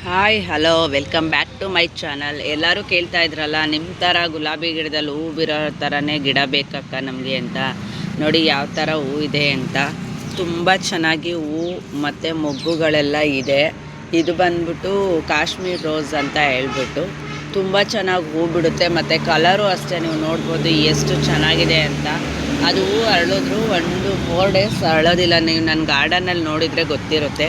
Hi hello welcome back to my channel. ಎಲ್ಲರೂ ಕೇಳ್ತಾ ಇದ್ರಲ್ಲ ನಿಮ್ಮ ಥರ ಗುಲಾಬಿ ಗಿಡದಲ್ಲಿ ಹೂ ಬಿರೋ ಥರನೇ ಗಿಡ ಬೇಕಕ್ಕ ನಮಗೆ ಅಂತ. ನೋಡಿ ಯಾವ ಥರ ಹೂ ಇದೆ ಅಂತ. ತುಂಬ ಚೆನ್ನಾಗಿ ಹೂ ಮತ್ತು ಮೊಗ್ಗುಗಳೆಲ್ಲ ಇದೆ. ಇದು ಬಂದ್ಬಿಟ್ಟು ಕಾಶ್ಮೀರ್ ರೋಸ್ ಅಂತ ಹೇಳ್ಬಿಟ್ಟು ತುಂಬ ಚೆನ್ನಾಗಿ ಹೂ ಬಿಡುತ್ತೆ. ಮತ್ತು ಕಲರು ಅಷ್ಟೇ, ನೀವು ನೋಡ್ಬೋದು ಎಷ್ಟು ಚೆನ್ನಾಗಿದೆ ಅಂತ. ಅದು ಹೂ ಅರಳಿದ್ರು 4 ಡೇಸ್ ಅರಳೋದಿಲ್ಲ. ನೀವು ನನ್ನ ಗಾರ್ಡನಲ್ಲಿ ನೋಡಿದರೆ ಗೊತ್ತಿರುತ್ತೆ.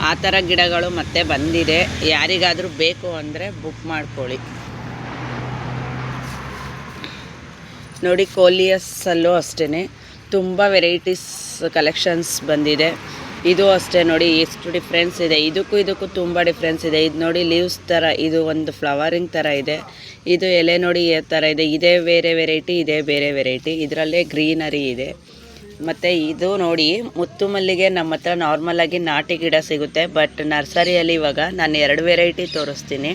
ಆ ಥರ ಗಿಡಗಳು ಮತ್ತೆ ಬಂದಿದೆ. ಯಾರಿಗಾದರೂ ಬೇಕು ಅಂದರೆ ಬುಕ್ ಮಾಡ್ಕೊಳ್ಳಿ. ನೋಡಿ ಕೋಲಿಯಸ್ಸಲ್ಲೂ ಅಷ್ಟೇ ತುಂಬ ವೆರೈಟೀಸ್ ಕಲೆಕ್ಷನ್ಸ್ ಬಂದಿದೆ. ಇದು ಅಷ್ಟೇ ನೋಡಿ ಎಷ್ಟು ಡಿಫ್ರೆನ್ಸ್ ಇದೆ. ಇದಕ್ಕೂ ತುಂಬ ಡಿಫ್ರೆನ್ಸ್ ಇದೆ. ಇದು ನೋಡಿ ಲೀವ್ಸ್ ಥರ, ಇದು ಒಂದು ಫ್ಲವರಿಂಗ್ ಥರ ಇದೆ. ಇದು ಎಲೆ ನೋಡಿ ಈ ಥರ ಇದೆ. ಇದೇ ಬೇರೆ ವೆರೈಟಿ, ಇದೇ ಬೇರೆ ವೆರೈಟಿ. ಇದರಲ್ಲೇ ಗ್ರೀನರಿ ಇದೆ. ಮತ್ತು ಇದು ನೋಡಿ ಮುತ್ತು ಮಲ್ಲಿಗೆ ನಮ್ಮ ಹತ್ರ ನಾರ್ಮಲಾಗಿ ನಾಟಿ ಗಿಡ ಸಿಗುತ್ತೆ. ಬಟ್ ನರ್ಸರಿಯಲ್ಲಿ ಇವಾಗ ನಾನು 2 ವೆರೈಟಿ ತೋರಿಸ್ತೀನಿ.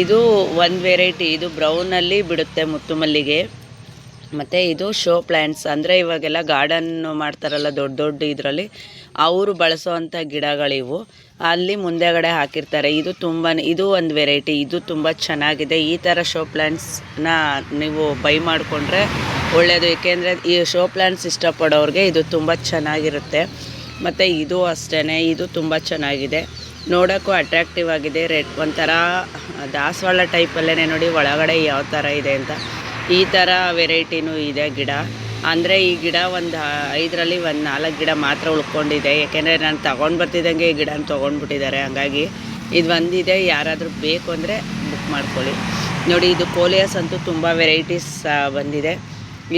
ಇದು ಒಂದು ವೆರೈಟಿ, ಇದು ಬ್ರೌನಲ್ಲಿ ಬಿಡುತ್ತೆ ಮುತ್ತು ಮಲ್ಲಿಗೆ. ಮತ್ತು ಇದು ಶೋ ಪ್ಲ್ಯಾಂಟ್ಸ್, ಅಂದರೆ ಇವಾಗೆಲ್ಲ ಗಾರ್ಡನ್ನು ಮಾಡ್ತಾರಲ್ಲ ದೊಡ್ಡ ಇದರಲ್ಲಿ ಅವರು ಬಳಸೋವಂಥ ಗಿಡಗಳಿವು. ಅಲ್ಲಿ ಮುಂದೆಗಡೆ ಹಾಕಿರ್ತಾರೆ. ಇದು ಒಂದು ವೆರೈಟಿ. ಇದು ತುಂಬ ಚೆನ್ನಾಗಿದೆ. ಈ ಥರ ಶೋ ಪ್ಲ್ಯಾಂಟ್ಸ್ನ ನೀವು ಬೈ ಮಾಡಿಕೊಂಡ್ರೆ ಒಳ್ಳೆಯದು. ಏಕೆಂದರೆ ಈ ಶೋ ಪ್ಲ್ಯಾಂಟ್ಸ್ ಇಷ್ಟಪಡೋರಿಗೆ ಇದು ತುಂಬ ಚೆನ್ನಾಗಿರುತ್ತೆ. ಮತ್ತು ಇದು ಅಷ್ಟೇ, ಇದು ತುಂಬ ಚೆನ್ನಾಗಿದೆ. ನೋಡೋಕ್ಕೂ ಅಟ್ರ್ಯಾಕ್ಟಿವ್ ಆಗಿದೆ. ಒಂಥರ ದಾಸವಾಳ ಟೈಪಲ್ಲೇ ನೋಡಿ ಒಳಗಡೆ ಯಾವ ಥರ ಇದೆ ಅಂತ. ಈ ಥರ ವೆರೈಟಿನೂ ಇದೆ ಗಿಡ. ಅಂದರೆ ಈ ಗಿಡ ಒಂದು 5ರಲ್ಲಿ 4 ಗಿಡ ಮಾತ್ರ ಉಳ್ಕೊಂಡಿದೆ. ಏಕೆಂದರೆ ನಾನು ತೊಗೊಂಡು ಬರ್ತಿದ್ದಂಗೆ ಈ ಗಿಡನ ತೊಗೊಂಡ್ಬಿಟ್ಟಿದ್ದಾರೆ. ಹಾಗಾಗಿ ಇದು ಒಂದಿದೆ. ಯಾರಾದರೂ ಬೇಕು ಅಂದರೆ ಬುಕ್ ಮಾಡ್ಕೊಳ್ಳಿ. ನೋಡಿ ಇದು ಕೋಲಿಯಸ್ ಅಂತೂ ತುಂಬ ವೆರೈಟೀಸ್ ಬಂದಿದೆ.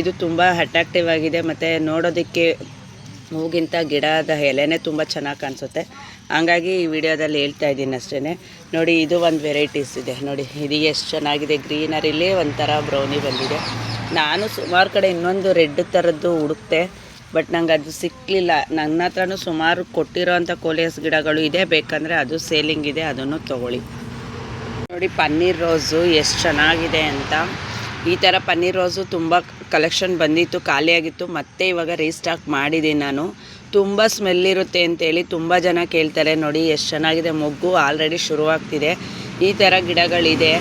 ಇದು ತುಂಬ ಅಟ್ರಾಕ್ಟಿವ್ ಆಗಿದೆ. ಮತ್ತು ನೋಡೋದಕ್ಕೆ ಹೂಗಿಂತ ಗಿಡದ ಎಲೆನೇ ತುಂಬ ಚೆನ್ನಾಗಿ ಕಾಣಿಸುತ್ತೆ. ಹಂಗಾಗಿ ಈ ವಿಡಿಯೋದಲ್ಲಿ ಹೇಳ್ತಾ ಇದ್ದೀನಿ ಅಷ್ಟೇ. ನೋಡಿ ಇದು ಒಂದು ವೆರೈಟೀಸ್ ಇದೆ. ನೋಡಿ ಇದು ಎಷ್ಟು ಚೆನ್ನಾಗಿದೆ. ಗ್ರೀನರಿಲಿ ಒಂಥರ ಬ್ರೌನಿ ಬಂದಿದೆ. ನಾನು ಸುಮಾರು ಕಡೆ ಇನ್ನೊಂದು ರೆಡ್ ಥರದ್ದು ಹುಡುಕ್ತೆ, ಬಟ್ ನಂಗೆ ಅದು ಸಿಕ್ಕಲಿಲ್ಲ. ನನ್ನ ಹತ್ರನೂ ಸುಮಾರು ಕೊಟ್ಟಿರೋ ಅಂಥ ಕೋಲಿಯಸ್ ಗಿಡಗಳು ಇದೆ. ಬೇಕಂದರೆ ಅದು ಸೇಲಿಂಗ್ ಇದೆ, ಅದನ್ನು ತೊಗೊಳ್ಳಿ. ನೋಡಿ ಪನ್ನೀರ್ ರೋಸು ಎಷ್ಟು ಚೆನ್ನಾಗಿದೆ ಅಂತ. ಈ ಥರ ಪನ್ನೀರ್ ರೋಸು ತುಂಬ ಕಲೆಕ್ಷನ್ ಬಂದಿತ್ತು, ಖಾಲಿಯಾಗಿತ್ತು. ಮತ್ತೆ ಇವಾಗ ರೀಸ್ಟಾಕ್ ಮಾಡಿದ್ದೀನಿ ನಾನು. ತುಂಬ ಸ್ಮೆಲ್ ಇರುತ್ತೆ ಅಂತೇಳಿ ತುಂಬ ಜನ ಕೇಳ್ತಾರೆ. ನೋಡಿ ಎಷ್ಟು ಚೆನ್ನಾಗಿದೆ. ಮೊಗ್ಗು ಆಲ್ರೆಡಿ ಶುರುವಾಗ್ತಿದೆ. ಈ ಥರ ಗಿಡಗಳಿದೆ.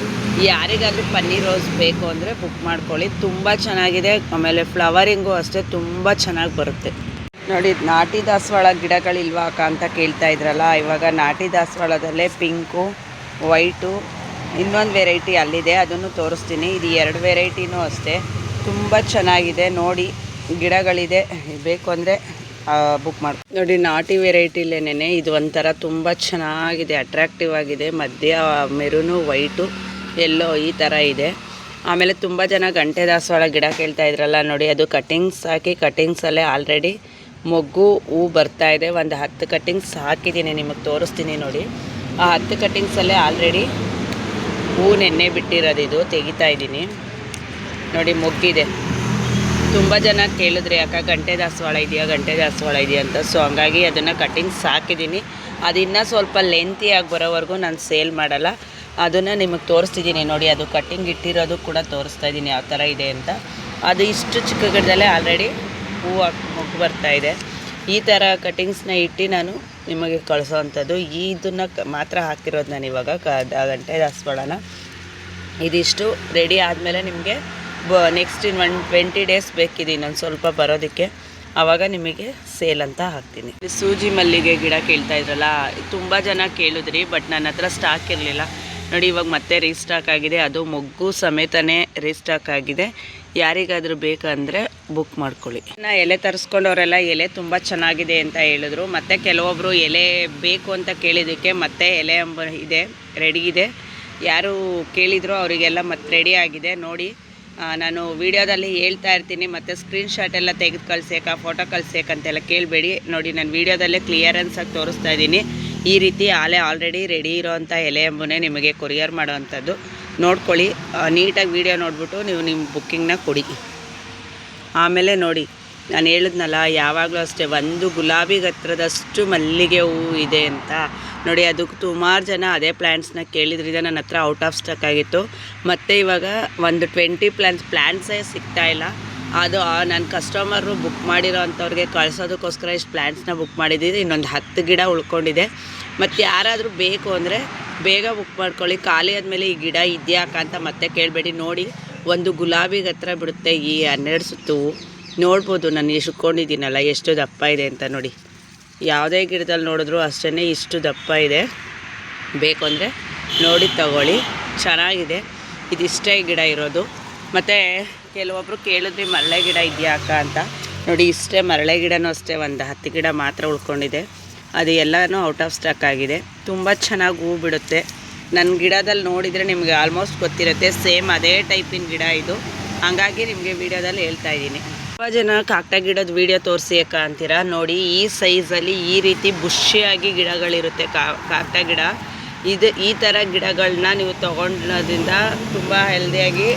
ಯಾರಿಗಾದರೂ ಪನ್ನೀರ್ ರೋಸ್ ಬೇಕು ಅಂದರೆ ಬುಕ್ ಮಾಡ್ಕೊಳ್ಳಿ. ತುಂಬ ಚೆನ್ನಾಗಿದೆ. ಆಮೇಲೆ ಫ್ಲವರಿಂಗು ಅಷ್ಟೇ ತುಂಬ ಚೆನ್ನಾಗಿ ಬರುತ್ತೆ. ನೋಡಿ ನಾಟಿ ದಾಸವಾಳ ಗಿಡಗಳಿಲ್ವಾ ಅಕ್ಕ ಅಂತ ಕೇಳ್ತಾ ಇದ್ರಲ್ಲ. ಇವಾಗ ನಾಟಿ ದಾಸವಾಳದಲ್ಲೇ ಪಿಂಕು, ವೈಟು, ಇನ್ನೊಂದು ವೆರೈಟಿ ಅಲ್ಲಿದೆ, ಅದನ್ನು ತೋರಿಸ್ತೀನಿ. ಇದು 2 ವೆರೈಟಿನೂ ಅಷ್ಟೇ ತುಂಬ ಚೆನ್ನಾಗಿದೆ. ನೋಡಿ ಗಿಡಗಳಿದೆ, ಬೇಕು ಅಂದರೆ ಬುಕ್ ಮಾಡಿ. ನೋಡಿ ನಾಟಿ ವೆರೈಟಿಲೇನೆ ಇದು ಒಂಥರ ತುಂಬ ಚೆನ್ನಾಗಿದೆ, ಅಟ್ರಾಕ್ಟಿವ್ ಆಗಿದೆ. ಮಧ್ಯ ಮೆರೂನು, ವೈಟು, ಎಲ್ಲೋ ಈ ಥರ ಇದೆ. ಆಮೇಲೆ ತುಂಬ ಜನ ಗಂಟೆ ದಾಸವಾಳ ಗಿಡ ಕೇಳ್ತಾ ಇದ್ರಲ್ಲ. ನೋಡಿ ಅದು ಕಟ್ಟಿಂಗ್ಸ್ ಹಾಕಿ, ಕಟ್ಟಿಂಗ್ಸಲ್ಲೇ ಆಲ್ರೆಡಿ ಮೊಗ್ಗು ಹೂ ಬರ್ತಾಯಿದೆ. ಒಂದು 10 ಕಟ್ಟಿಂಗ್ಸ್ ಹಾಕಿದ್ದೀನಿ, ನಿಮಗೆ ತೋರಿಸ್ತೀನಿ ನೋಡಿ. ಆ 10 ಕಟ್ಟಿಂಗ್ಸಲ್ಲೇ ಆಲ್ರೆಡಿ ಹೂ ನೆನ್ನೆ ಬಿಟ್ಟಿರೋದು. ಇದು ತೆಗಿತಾ ಇದ್ದೀನಿ ನೋಡಿ, ಮೊಗ್ಗಿದೆ. ತುಂಬ ಜನ ಕೇಳಿದ್ರಿ ಅಕ್ಕ ಗಂಟೆ ದಾಸವಾಳ ಇದೆಯಾ, ಗಂಟೆ ದಾಸವಾಳ ಇದೆಯಾ ಅಂತ. ಸೊ ಹಂಗಾಗಿ ಅದನ್ನು ಕಟ್ಟಿಂಗ್ಸ್ ಹಾಕಿದ್ದೀನಿ. ಅದು ಇನ್ನೂ ಸ್ವಲ್ಪ ಲೆಂತಿಯಾಗಿ ಬರೋವರೆಗೂ ನಾನು ಸೇಲ್ ಮಾಡಲ್ಲ. ಅದನ್ನು ನಿಮಗೆ ತೋರಿಸ್ತಿದ್ದೀನಿ ನೋಡಿ. ಅದು ಕಟ್ಟಿಂಗ್ ಇಟ್ಟಿರೋದು ಕೂಡ ತೋರಿಸ್ತಾ ಇದ್ದೀನಿ ಯಾವ ಥರ ಇದೆ ಅಂತ. ಅದು ಇಷ್ಟು ಚಿಕ್ಕ ಗಿಡದಲ್ಲೇ ಆಲ್ರೆಡಿ ಹೂವು ಮೊಗ್ಗು ಬರ್ತಾಯಿದೆ. ಈ ಥರ ಕಟ್ಟಿಂಗ್ಸ್ನ ಇಟ್ಟು ನಾನು ನಿಮಗೆ ಕಳಿಸೋವಂಥದ್ದು. ಇದನ್ನು ಮಾತ್ರ ಹಾಕಿರೋದು ನಾನು ಇವಾಗ ಗಂಟೆ ದಾಸವಾಳನ. ಇದಿಷ್ಟು ರೆಡಿ ಆದಮೇಲೆ ನಿಮಗೆ ನೆಕ್ಸ್ಟ್ ಇನ್ 20 ಡೇಸ್ ಬೇಕಿದೆ ಇನ್ನೊಂದು ಸ್ವಲ್ಪ ಬರೋದಕ್ಕೆ. ಆವಾಗ ನಿಮಗೆ ಸೇಲ್ ಅಂತ ಹಾಕ್ತೀನಿ. ಸೂಜಿ ಮಲ್ಲಿಗೆ ಗಿಡ ಕೇಳ್ತಾ ಇದ್ರಲ್ಲ, ತುಂಬ ಜನ ಕೇಳಿದ್ರಿ, ಬಟ್ ನನ್ನ ಹತ್ರ ಸ್ಟಾಕ್ ಇರಲಿಲ್ಲ. ನೋಡಿ ಇವಾಗ ಮತ್ತೆ ರೀಸ್ಟಾಕ್ ಆಗಿದೆ. ಅದು ಮೊಗ್ಗು ಸಮೇತನೇ ರೀಸ್ಟಾಕ್ ಆಗಿದೆ. ಯಾರಿಗಾದರೂ ಬೇಕಂದರೆ ಬುಕ್ ಮಾಡ್ಕೊಳ್ಳಿ. ಎಲೆ ತರಿಸ್ಕೊಂಡವರೆಲ್ಲ ಎಲೆ ತುಂಬ ಚೆನ್ನಾಗಿದೆ ಅಂತ ಹೇಳಿದ್ರು. ಮತ್ತು ಕೆಲವೊಬ್ಬರು ಎಲೆ ಬೇಕು ಅಂತ ಕೇಳಿದ್ದಕ್ಕೆ ಮತ್ತೆ ಎಲೆ ಇದೆ, ರೆಡಿ ಇದೆ. ಯಾರು ಕೇಳಿದ್ರು ಅವರಿಗೆಲ್ಲ ಮತ್ತೆ ರೆಡಿ ಆಗಿದೆ. ನೋಡಿ ನಾನು ವೀಡಿಯೋದಲ್ಲಿ ಹೇಳ್ತಾ ಇರ್ತೀನಿ. ಮತ್ತು ಸ್ಕ್ರೀನ್ಶಾಟ್ ಎಲ್ಲ ತೆಗೆದು ಕಳ್ಸೇಕ, ಫೋಟೋ ಕಳ್ಸೇಕಂತೆಲ್ಲ ಕೇಳಬೇಡಿ. ನೋಡಿ ನಾನು ವೀಡಿಯೋದಲ್ಲೇ ಕ್ಲಿಯರೆನ್ಸಾಗಿ ತೋರಿಸ್ತಾ ಇದ್ದೀನಿ. ಈ ರೀತಿ ಆಲ್ರೆಡಿ ರೆಡಿ ಇರೋವಂಥ ಎಲೆ ಎಂಬುನೇ ನಿಮಗೆ ಕೊರಿಯರ್ ಮಾಡೋವಂಥದ್ದು. ನೋಡ್ಕೊಳ್ಳಿ, ನೀಟಾಗಿ ವೀಡಿಯೋ ನೋಡಿಬಿಟ್ಟು ನೀವು ನಿಮ್ಮ ಬುಕ್ಕಿಂಗ್ನ ಕೊಡಿ. ಆಮೇಲೆ ನೋಡಿ ನಾನು ಹೇಳಿದ್ನಲ್ಲ, ಯಾವಾಗಲೂ ಅಷ್ಟೇ ಒಂದು ಗುಲಾಬಿ ಗಾತ್ರದಷ್ಟು ಮಲ್ಲಿಗೆ ಹೂವು ಇದೆ ಅಂತ. ನೋಡಿ ಅದಕ್ಕೆ ಸುಮಾರು ಜನ ಅದೇ ಪ್ಲ್ಯಾಂಟ್ಸ್ನ ಕೇಳಿದ್ರಿಂದ ನನ್ನ ಹತ್ರ ಔಟ್ ಆಫ್ ಸ್ಟಾಕ್ ಆಗಿತ್ತು. ಮತ್ತು ಇವಾಗ ಒಂದು 20 ಪ್ಲ್ಯಾಂಟ್ಸೇ ಸಿಗ್ತಾಯಿಲ್ಲ. ಅದು ನನ್ನ ಕಸ್ಟಮರು ಬುಕ್ ಮಾಡಿರೋ ಅಂಥವ್ರಿಗೆ ಕಳ್ಸೋದಕ್ಕೋಸ್ಕರ ಇಷ್ಟು ಪ್ಲ್ಯಾಂಟ್ಸ್ನ ಬುಕ್ ಮಾಡಿದ್ದೀನಿ. ಇನ್ನೊಂದು 10 ಗಿಡ ಉಳ್ಕೊಂಡಿದೆ. ಮತ್ತು ಯಾರಾದರೂ ಬೇಕು ಅಂದರೆ ಬೇಗ ಬುಕ್ ಮಾಡ್ಕೊಳ್ಳಿ. ಖಾಲಿ ಆದಮೇಲೆ ಈ ಗಿಡ ಇದೆಯಾಕ ಅಂತ ಮತ್ತೆ ಕೇಳಬೇಡಿ. ನೋಡಿ ಒಂದು ಗುಲಾಬಿಗೆ ಹತ್ರ ಬಿಡುತ್ತೆ ಈ 12 ಸುತ್ತು. ನೋಡ್ಬೋದು ನಾನು ಇಟ್ಕೊಂಡಿದ್ದೀನಲ್ಲ ಎಷ್ಟು ದಪ್ಪ ಇದೆ ಅಂತ. ನೋಡಿ ಯಾವುದೇ ಗಿಡದಲ್ಲಿ ನೋಡಿದ್ರು ಅಷ್ಟೇ ಇಷ್ಟು ದಪ್ಪ ಇದೆ. ಬೇಕು ಅಂದರೆ ನೋಡಿ ತಗೊಳ್ಳಿ, ಚೆನ್ನಾಗಿದೆ. ಇದಿಷ್ಟೇ ಗಿಡ ಇರೋದು. ಮತ್ತು ಕೆಲವೊಬ್ಬರು ಕೇಳಿದ್ರಿ ಮರಳೆ ಗಿಡ ಇದೆಯಾಕ ಅಂತ. ನೋಡಿ ಇಷ್ಟೇ ಮರಳೆ ಗಿಡನೂ ಅಷ್ಟೇ ಒಂದು 10 ಗಿಡ ಮಾತ್ರ ಉಳ್ಕೊಂಡಿದೆ. ಅದು ಎಲ್ಲನೂ ಔಟ್ ಆಫ್ ಸ್ಟಾಕ್ ಆಗಿದೆ. ತುಂಬ ಚೆನ್ನಾಗಿ ಹೂ ಬಿಡುತ್ತೆ. ನನ್ನ ಗಿಡದಲ್ಲಿ ನೋಡಿದರೆ ನಿಮಗೆ ಆಲ್ಮೋಸ್ಟ್ ಗೊತ್ತಿರುತ್ತೆ, ಸೇಮ್ ಅದೇ ಟೈಪಿನ ಗಿಡ ಇದು. ಹಾಗಾಗಿ ನಿಮಗೆ ವೀಡಿಯೋದಲ್ಲಿ ಹೇಳ್ತಾ ಇದ್ದೀನಿ. ತುಂಬ ಜನ ಕಾಕಡ ಗಿಡದ ವೀಡಿಯೋ ತೋರಿಸಿ ಅಕ್ಕ ಅಂತೀರ. ನೋಡಿ ಈ ಸೈಜಲ್ಲಿ ಈ ರೀತಿ ಬುಷಿಯಾಗಿ ಗಿಡಗಳಿರುತ್ತೆ ಕಾಕಡ ಗಿಡ. ಈ ಥರ ಗಿಡಗಳನ್ನ ನೀವು ತೊಗೊಂಡೋದ್ರಿಂದ ತುಂಬ ಹೆಲ್ದಿಯಾಗಿ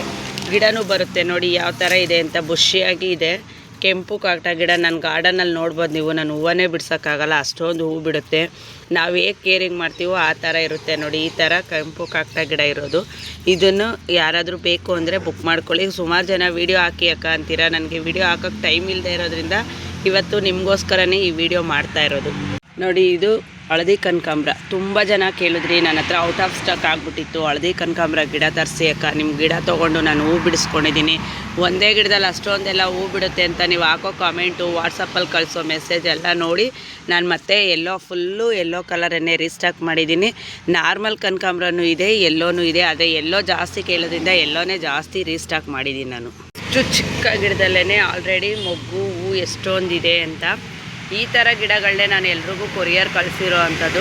ಗಿಡನೂ ಬರುತ್ತೆ. ನೋಡಿ ಯಾವ ಥರ ಇದೆ ಅಂತ, ಬುಷಿಯಾಗಿ ಇದೆ. ಕೆಂಪು ಕಾಕಡ ಗಿಡ ನನ್ನ ಗಾರ್ಡನಲ್ಲಿ ನೋಡ್ಬೋದು ನೀವು. ನಾನು ಹೂವನ್ನೇ ಬಿಡ್ಸೋಕ್ಕಾಗಲ್ಲ, ಅಷ್ಟೊಂದು ಹೂವು ಬಿಡುತ್ತೆ. ನಾವು ಹೇಗೆ ಕೇರಿಂಗ್ ಮಾಡ್ತೀವೋ ಆ ಥರ ಇರುತ್ತೆ. ನೋಡಿ ಈ ಥರ ಕೆಂಪು ಕಾಕಡ ಗಿಡ ಇರೋದು. ಇದನ್ನು ಯಾರಾದರೂ ಬೇಕು ಅಂದರೆ ಬುಕ್ ಮಾಡ್ಕೊಳ್ಳಿ. ಸುಮಾರು ಜನ ವೀಡಿಯೋ ಹಾಕಿ ಅಕ್ಕ ಅಂತೀರ. ನನಗೆ ವೀಡಿಯೋ ಹಾಕೋಕ್ಕೆ ಟೈಮ್ ಇಲ್ಲದೆ ಇರೋದ್ರಿಂದ ಇವತ್ತು ನಿಮಗೋಸ್ಕರನೇ ಈ ವಿಡಿಯೋ ಮಾಡ್ತಾ ಇರೋದು. ನೋಡಿ ಇದು ಹಳದಿ ಕನಕಾಂಬರ. ತುಂಬ ಜನ ಕೇಳಿದ್ರಿ, ನನ್ನ ಹತ್ರ ಔಟ್ ಆಫ್ ಸ್ಟಾಕ್ ಆಗಿಬಿಟ್ಟಿತ್ತು ಹಳದಿ ಕನಕಾಂಬರ ಗಿಡ ತರಿಸಿ ಅಕ್ಕ. ನಿಮ್ಮ ಗಿಡ ತೊಗೊಂಡು ನಾನು ಹೂ ಬಿಡಿಸ್ಕೊಂಡಿದ್ದೀನಿ. ಒಂದೇ ಗಿಡದಲ್ಲಿ ಅಷ್ಟೊಂದೆಲ್ಲ ಹೂ ಬಿಡುತ್ತೆ ಅಂತ ನೀವು ಹಾಕೋ ಕಾಮೆಂಟು, ವಾಟ್ಸಪ್ಪಲ್ಲಿ ಕಳಿಸೋ ಮೆಸೇಜ್ ಎಲ್ಲ ನೋಡಿ ನಾನು ಮತ್ತೆ ಫುಲ್ಲು ಯೆಲ್ಲೋ ಕಲರನ್ನೇ ರೀಸ್ಟಾಕ್ ಮಾಡಿದ್ದೀನಿ. ನಾರ್ಮಲ್ ಕನಕಾಂಬರನೂ ಇದೆ, ಯೆಲ್ಲೋನೂ ಇದೆ. ಅದೇ ಯೆಲ್ಲೋ ಜಾಸ್ತಿ ಕೇಳೋದ್ರಿಂದ ಯೆಲ್ಲೋನೇ ಜಾಸ್ತಿ ರೀಸ್ಟಾಕ್ ಮಾಡಿದ್ದೀನಿ ನಾನು. ಇಷ್ಟು ಚಿಕ್ಕ ಗಿಡದಲ್ಲೇ ಆಲ್ರೆಡಿ ಮೊಗ್ಗು ಹೂ ಎಷ್ಟೊಂದಿದೆ ಅಂತ. ಈ ಥರ ಗಿಡಗಳನ್ನೇ ನಾನು ಎಲ್ರಿಗೂ ಕೊರಿಯರ್ ಕಳಿಸಿರೋ ಅಂಥದ್ದು.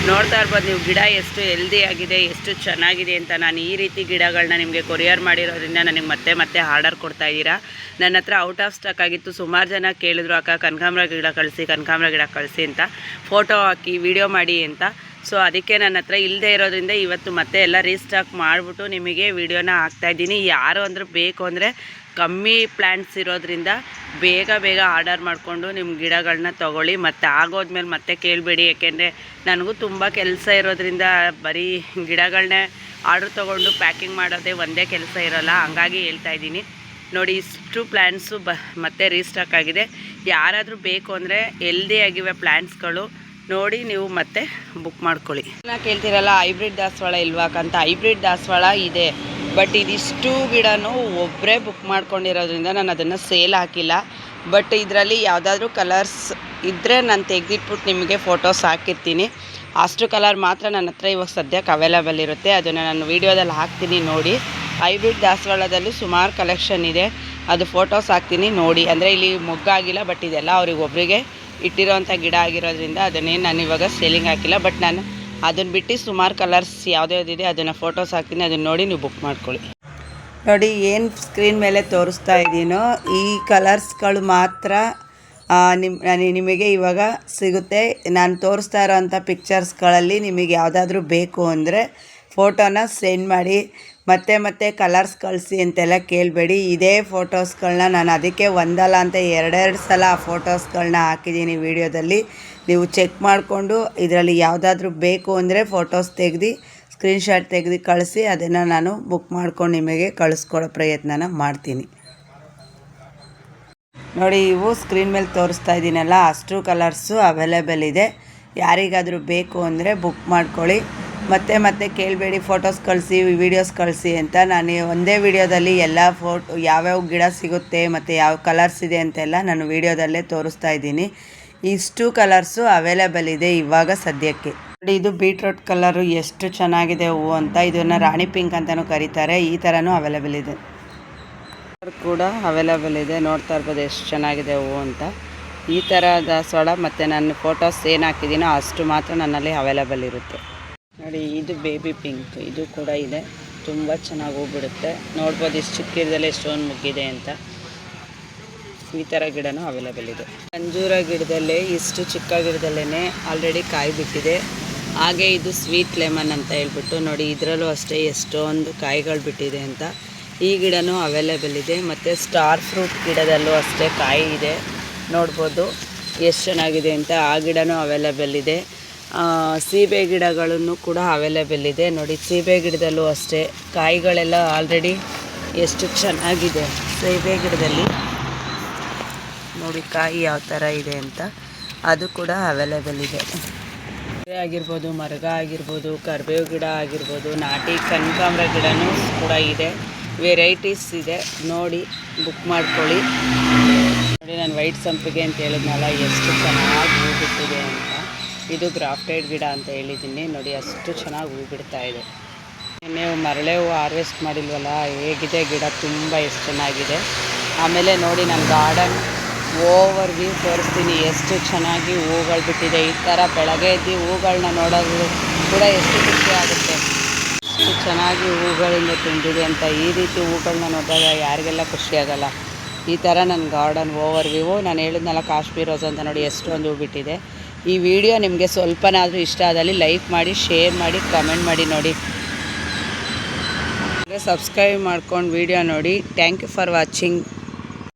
ನೋಡ್ತಾ ಇರ್ಬೋದು ನೀವು ಗಿಡ ಎಷ್ಟು ಹೆಲ್ದಿ ಆಗಿದೆ, ಎಷ್ಟು ಚೆನ್ನಾಗಿದೆ ಅಂತ. ನಾನು ಈ ರೀತಿ ಗಿಡಗಳನ್ನ ನಿಮಗೆ ಕೊರಿಯರ್ ಮಾಡಿರೋದ್ರಿಂದ ನನಗೆ ಮತ್ತೆ ಆರ್ಡರ್ ಕೊಡ್ತಾ ಇದ್ದೀರಾ. ನನ್ನ ಹತ್ರ ಔಟ್ ಆಫ್ ಸ್ಟಾಕ್ ಆಗಿತ್ತು. ಸುಮಾರು ಜನ ಕೇಳಿದ್ರು ಅಕ್ಕ ಕನಕಾಂಬರ ಗಿಡ ಕಳಿಸಿ ಅಂತ, ಫೋಟೋ ಹಾಕಿ ವಿಡಿಯೋ ಮಾಡಿ ಅಂತ. ಸೊ ಅದಕ್ಕೆ ನನ್ನ ಹತ್ರ ಇಲ್ಲದೆ ಇರೋದ್ರಿಂದ ಇವತ್ತು ಮತ್ತೆ ಎಲ್ಲ ರೀಸ್ಟಾಕ್ ಮಾಡಿಬಿಟ್ಟು ನಿಮಗೆ ವಿಡಿಯೋನ ಹಾಕ್ತಾಯಿದ್ದೀನಿ. ಯಾರು ಅಂದರೂ ಬೇಕು ಅಂದರೆ ಕಮ್ಮಿ ಪ್ಲ್ಯಾಂಟ್ಸ್ ಇರೋದ್ರಿಂದ ಬೇಗ ಆರ್ಡರ್ ಮಾಡಿಕೊಂಡು ನಿಮ್ಮ ಗಿಡಗಳನ್ನ ತೊಗೊಳ್ಳಿ. ಮತ್ತು ಆಗೋದ್ಮೇಲೆ ಮತ್ತೆ ಕೇಳಬೇಡಿ, ಯಾಕೆಂದರೆ ನನಗೂ ತುಂಬ ಕೆಲಸ ಇರೋದ್ರಿಂದ ಬರೀ ಗಿಡಗಳನ್ನೇ ಆರ್ಡ್ರ್ ತೊಗೊಂಡು ಪ್ಯಾಕಿಂಗ್ ಮಾಡೋದೇ ಒಂದೇ ಕೆಲಸ ಇರೋಲ್ಲ. ಹಂಗಾಗಿ ಹೇಳ್ತಾಯಿದ್ದೀನಿ. ನೋಡಿ ಇಷ್ಟು ಪ್ಲ್ಯಾಂಟ್ಸು ಮತ್ತೆ ರೀಸ್ಟಾಕ್ ಆಗಿದೆ. ಯಾರಾದರೂ ಬೇಕು ಅಂದರೆ ಹೆಲ್ದಿ ಆಗಿವೆ ಪ್ಲ್ಯಾಂಟ್ಸ್ಗಳು, ನೋಡಿ ನೀವು ಮತ್ತೆ ಬುಕ್ ಮಾಡ್ಕೊಳ್ಳಿ. ಕೇಳ್ತೀರಲ್ಲ ಹೈಬ್ರಿಡ್ ದಾಸವಾಳ ಇಲ್ವಾಕಂತ. ಹೈಬ್ರಿಡ್ ದಾಸವಾಳ ಇದೆ, ಬಟ್ ಇದಿಷ್ಟು ಗಿಡನೂ ಒಬ್ಬರೇ ಬುಕ್ ಮಾಡ್ಕೊಂಡಿರೋದ್ರಿಂದ ನಾನು ಅದನ್ನು ಸೇಲ್ ಹಾಕಿಲ್ಲ. ಬಟ್ ಇದರಲ್ಲಿ ಯಾವುದಾದ್ರೂ ಕಲರ್ಸ್ ಇದ್ದರೆ ನಾನು ತೆಗೆದಿಟ್ಬಿಟ್ಟು ನಿಮಗೆ ಫೋಟೋಸ್ ಹಾಕಿರ್ತೀನಿ. ಅಷ್ಟು ಕಲರ್ ಮಾತ್ರ ನನ್ನ ಹತ್ರ ಇವಾಗ ಸದ್ಯಕ್ಕೆ ಅವೈಲೇಬಲ್ ಇರುತ್ತೆ. ಅದನ್ನು ನಾನು ವೀಡಿಯೋದಲ್ಲಿ ಹಾಕ್ತೀನಿ ನೋಡಿ. ಹೈಬ್ರಿಡ್ ದಾಸವಾಳದಲ್ಲಿ ಸುಮಾರು ಕಲೆಕ್ಷನ್ ಇದೆ, ಅದು ಫೋಟೋಸ್ ಹಾಕ್ತೀನಿ ನೋಡಿ. ಅಂದರೆ ಇಲ್ಲಿ ಮೊಗ್ಗಾಗಿಲ್ಲ, ಬಟ್ ಇದೆಲ್ಲ ಅವ್ರಿಗೆ ಒಬ್ಬರಿಗೆ ಇಟ್ಟಿರೋವಂಥ ಗಿಡ ಆಗಿರೋದ್ರಿಂದ ಅದನ್ನೇನು ನಾನು ಇವಾಗ ಸೇಲಿಂಗ್ ಹಾಕಿಲ್ಲ. ಬಟ್ ನಾನು ಅದನ್ನು ಬಿಟ್ಟು ಸುಮಾರು ಕಲರ್ಸ್ ಯಾವುದ್ಯಾವುದಿದೆ ಅದನ್ನು ಫೋಟೋಸ್ ಹಾಕ್ತೀನಿ, ಅದನ್ನು ನೋಡಿ ನೀವು ಬುಕ್ ಮಾಡ್ಕೊಳ್ಳಿ. ನೋಡಿ ಏನು ಸ್ಕ್ರೀನ್ ಮೇಲೆ ತೋರಿಸ್ತಾ ಇದ್ದೀನೋ ಈ ಕಲರ್ಸ್ಗಳು ಮಾತ್ರ ನಿಮಗೆ ಇವಾಗ ಸಿಗುತ್ತೆ. ನಾನು ತೋರಿಸ್ತಾ ಇರೋವಂಥ ಪಿಕ್ಚರ್ಸ್ಗಳಲ್ಲಿ ನಿಮಗೆ ಯಾವುದಾದ್ರೂ ಬೇಕು ಅಂದರೆ ಫೋಟೋನ ಸೆಂಡ್ ಮಾಡಿ. ಮತ್ತೆ ಕಲರ್ಸ್ ಕಳಿಸಿ ಅಂತೆಲ್ಲ ಕೇಳಬೇಡಿ. ಇದೇ ಫೋಟೋಸ್ಗಳನ್ನ ನಾನು ಅದಕ್ಕೆ ಒಂದಲ್ಲ ಅಂತ 2 ಸಲ ಆ ಫೋಟೋಸ್ಗಳನ್ನ ಹಾಕಿದ್ದೀನಿ ವೀಡಿಯೋದಲ್ಲಿ. ನೀವು ಚೆಕ್ ಮಾಡಿಕೊಂಡು ಇದರಲ್ಲಿ ಯಾವುದಾದ್ರೂ ಬೇಕು ಅಂದರೆ ಫೋಟೋಸ್ ತೆಗೆದು ಸ್ಕ್ರೀನ್ಶಾಟ್ ತೆಗೆದು ಕಳಿಸಿ, ಅದನ್ನು ನಾನು ಬುಕ್ ಮಾಡ್ಕೊಂಡು ನಿಮಗೆ ಕಳಿಸ್ಕೊಡೋ ಪ್ರಯತ್ನನ ಮಾಡ್ತೀನಿ. ನೋಡಿ ಇವು ಸ್ಕ್ರೀನ್ ಮೇಲೆ ತೋರಿಸ್ತಾ ಇದ್ದೀನಲ್ಲ ಅಷ್ಟು ಕಲರ್ಸು ಅವೈಲೇಬಲ್ ಇದೆ. ಯಾರಿಗಾದರೂ ಬೇಕು ಅಂದರೆ ಬುಕ್ ಮಾಡ್ಕೊಳ್ಳಿ. ಮತ್ತೆ ಕೇಳಬೇಡಿ ಫೋಟೋಸ್ ಕಳಿಸಿ ವೀಡಿಯೋಸ್ ಕಳಿಸಿ ಅಂತ. ನಾನು ಒಂದೇ ವೀಡಿಯೋದಲ್ಲಿ ಎಲ್ಲ ಯಾವ್ಯಾವ ಗಿಡ ಸಿಗುತ್ತೆ ಮತ್ತು ಯಾವ ಕಲರ್ಸ್ ಇದೆ ಅಂತೆಲ್ಲ ನಾನು ವೀಡಿಯೋದಲ್ಲೇ ತೋರಿಸ್ತಾ ಇದ್ದೀನಿ. ಇಷ್ಟು ಕಲರ್ಸು ಅವೈಲೇಬಲ್ ಇದೆ ಇವಾಗ ಸದ್ಯಕ್ಕೆ. ನೋಡಿ ಇದು ಬೀಟ್ರೂಟ್ ಕಲರು ಎಷ್ಟು ಚೆನ್ನಾಗಿದೆ ಹೂವು ಅಂತ. ಇದನ್ನು ರಾಣಿ ಪಿಂಕ್ ಅಂತಲೂ ಕರೀತಾರೆ. ಈ ಥರನೂ ಅವೈಲೇಬಲ್ ಇದೆ ಕೂಡ ಅವೈಲೇಬಲ್ ಇದೆ. ನೋಡ್ತಾ ಇರ್ಬೋದು ಎಷ್ಟು ಚೆನ್ನಾಗಿದೆ ಹೂವು ಅಂತ. ಈ ಥರ ದಾಸವಾಳ ಮತ್ತು ನಾನು ಫೋಟೋಸ್ ಏನು ಹಾಕಿದ್ದೀನೋ ಅಷ್ಟು ಮಾತ್ರ ನನ್ನಲ್ಲಿ ಅವೈಲೇಬಲ್ ಇರುತ್ತೆ. ನೋಡಿ ಇದು ಬೇಬಿ ಪಿಂಕ್, ಇದು ಕೂಡ ಇದೆ. ತುಂಬ ಚೆನ್ನಾಗಿ ಹೂ ಬಿಡುತ್ತೆ. ನೋಡ್ಬೋದು ಇಷ್ಟು ಚಿಕ್ಕ ಗಿಡದಲ್ಲಿ ಎಷ್ಟೊಂದು ಮುಗ್ಗಿದೆ ಅಂತ. ಈ ಥರ ಗಿಡನೂ ಅವೈಲೇಬಲ್ ಇದೆ. ಅಂಜೂರ ಗಿಡದಲ್ಲೇ ಇಷ್ಟು ಚಿಕ್ಕ ಗಿಡದಲ್ಲೇ ಆಲ್ರೆಡಿ ಕಾಯಿ ಬಿಟ್ಟಿದೆ. ಹಾಗೆ ಇದು ಸ್ವೀಟ್ ಲೆಮನ್ ಅಂತ ಹೇಳ್ಬಿಟ್ಟು ನೋಡಿ ಇದರಲ್ಲೂ ಅಷ್ಟೇ ಎಷ್ಟೊಂದು ಕಾಯಿಗಳು ಬಿಟ್ಟಿದೆ ಅಂತ. ಈ ಗಿಡನೂ ಅವೈಲೇಬಲ್ ಇದೆ. ಮತ್ತು ಸ್ಟಾರ್ ಫ್ರೂಟ್ ಗಿಡದಲ್ಲೂ ಅಷ್ಟೇ ಕಾಯಿ ಇದೆ, ನೋಡ್ಬೋದು ಎಷ್ಟು ಚೆನ್ನಾಗಿದೆ ಅಂತ. ಆ ಗಿಡನೂ ಅವೈಲೇಬಲ್ ಇದೆ. ಸೀಬೆ ಗಿಡಗಳನ್ನು ಕೂಡ ಅವೈಲೇಬಲ್ ಇದೆ. ನೋಡಿ ಸೀಬೆ ಗಿಡದಲ್ಲೂ ಅಷ್ಟೇ ಕಾಯಿಗಳೆಲ್ಲ ಆಲ್ರೆಡಿ ಎಷ್ಟು ಚೆನ್ನಾಗಿದೆ. ಸೀಬೆ ಗಿಡದಲ್ಲಿ ನೋಡಿ ಕಾಯಿ ಯಾವ ಥರ ಇದೆ ಅಂತ, ಅದು ಕೂಡ ಅವೈಲೇಬಲ್ ಇದೆ. ಆಗಿರ್ಬೋದು, ಮರಗ ಆಗಿರ್ಬೋದು, ಕರಿಬೇವು ಗಿಡ ಆಗಿರ್ಬೋದು, ನಾಟಿ ಕನಕಾಂಬರ ಗಿಡನೂ ಕೂಡ ಇದೆ. ವೆರೈಟೀಸ್ ಇದೆ, ನೋಡಿ ಬುಕ್ ಮಾಡ್ಕೊಳ್ಳಿ. ನೋಡಿ, ನಾನು ವೈಟ್ ಸಂಪಿಗೆ ಅಂತ ಹೇಳಿದ್ನಲ್ಲ, ಎಷ್ಟು ಚೆನ್ನಾಗಿ ಹೂ ಬಿಟ್ಟಿದೆ ಅಂತ. ಇದು ಗ್ರಾಫ್ಟೆಡ್ ಗಿಡ ಅಂತ ಹೇಳಿದ್ದೀನಿ ನೋಡಿ, ಅಷ್ಟು ಚೆನ್ನಾಗಿ ಹೂ ಬಿಡ್ತಾ ಇದೆ. ನೀವು ಮರಳೆ ಹೂವು ಹಾರ್ವೆಸ್ಟ್ ಮಾಡಿಲ್ವಲ್ಲ, ಹೇಗಿದೆ ಗಿಡ, ತುಂಬ ಎಷ್ಟು ಚೆನ್ನಾಗಿದೆ. ಆಮೇಲೆ ನೋಡಿ, ನಾನು ಗಾರ್ಡನ್ ಓವರ್ ವ್ಯೂ ತೋರಿಸ್ತೀನಿ, ಎಷ್ಟು ಚೆನ್ನಾಗಿ ಹೂಗಳು ಬಿಟ್ಟಿದೆ. ಈ ಥರ ಬೆಳಗ್ಗೆ ಎದ್ದು ಹೂಗಳನ್ನ ನೋಡೋದು ಕೂಡ ಎಷ್ಟು ಖುಷಿ ಆಗುತ್ತೆ. ಎಷ್ಟು ಚೆನ್ನಾಗಿ ಹೂಗಳಿಂದ ತುಂಬಿದೆ ಅಂತ. ಈ ರೀತಿ ಹೂಗಳನ್ನ ನೋಡಿದಾಗ ಯಾರಿಗೆಲ್ಲ ಖುಷಿಯಾಗಲ್ಲ. ಈ ಥರ ನನ್ನ ಗಾರ್ಡನ್ ಓವರ್ ವ್ಯೂ. ನಾನು ಹೇಳಿದ್ನಲ್ಲ ಕಾಶ್ಮೀರ್ ರೋಸ್ ಅಂತ, ನೋಡಿ ಎಷ್ಟೊಂದು ಹೂ ಬಿಟ್ಟಿದೆ. ಈ ವಿಡಿಯೋ ನಿಮಗೆ ಸ್ವಲ್ಪನಾದರೂ ಇಷ್ಟ ಆದಲ್ಲಿ ಲೈಕ್ ಮಾಡಿ, ಶೇರ್ ಮಾಡಿ, ಕಮೆಂಟ್ ಮಾಡಿ. ನೋಡಿ, ಸಬ್ಸ್ಕ್ರೈಬ್ ಮಾಡ್ಕೊಂಡು ವಿಡಿಯೋ ನೋಡಿ. Thank you for watching.